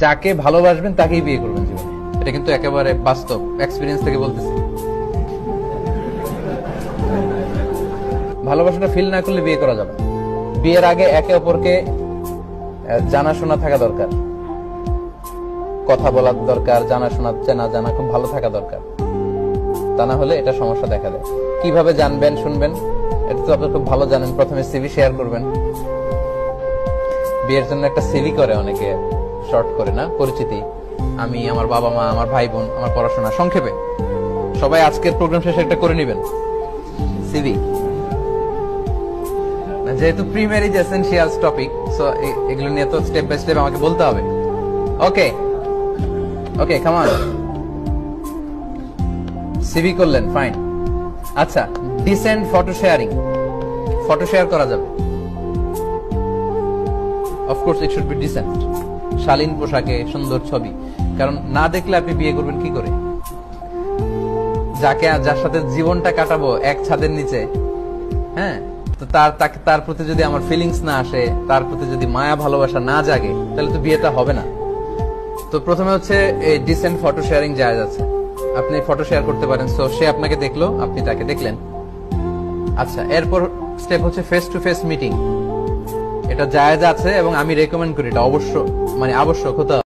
যাকে ভালোবাসবেন তাকেই বিয়ে করবেন জীবনে। এটা কিন্তু একেবারে বাস্তব এক্সপিরিয়েন্স থেকে বলতেছি। ভালোবাসাটা ফিল না করলে বিয়ে করা যাবে। বিয়ের আগে একে অপরকে জানাশোনা থাকা দরকার, কথা বলার দরকার, জানাশোনা চেনা জানা খুব ভালো থাকা দরকার। তা না হলে এটা সমস্যা দেখা দেয়। কিভাবে জানবেন শুনবেন এটা তো আপনি খুব ভালো জানেন। প্রথমে সিভি শেয়ার করবেন। বিয়ের জন্য একটা সিভি করে অনেকে, শর্ট করে না, পরিচিতি, আমি, আমার বাবা মা, আমার ভাই বোন, আমার পড়াশোনা, সংক্ষেপে। সবাই আজকের প্রোগ্রাম শেষে একটা করে নেবেন সিভি। যেহেতু pre marriage essentials topic, so এগুলো নিয়ে তো স্টেপ বাই স্টেপ আমাকে বলতে হবে। Okay okay, come on. CV করলেন, ফাইন। আচ্ছা, decent photo sharing, photo share করা যাবে। Of course it should be decent, শালীন পোশাকে, সুন্দর ছবি। কারণ না দেখলে আপনি বিয়ে করবেন কি করে? যার সাথে জীবনটা কাটাবো এক ছাদের নিচে, হ্যাঁ, তো তার প্রতি যদি আমার ফিলিংস না আসে, তার প্রতি যদি মায়া ভালোবাসা না জাগে, তাহলে তো বিয়েটা হবে না। তো প্রথমে হচ্ছে এই ডিসেন্ট ফটো শেয়ারিং জায়েজ আছে, আপনি ফটো শেয়ার করতে পারেন। সো সে আপনাকে দেখলো, আপনি তাকে দেখলেন। আচ্ছা, এরপর স্টেপ হচ্ছে ফেস টু ফেস মিটিং। এটা জায়েজ আছে এবং আমি রেকমেন্ড করি, এটা অবশ্য মানে আবশ্যক হতে হবে।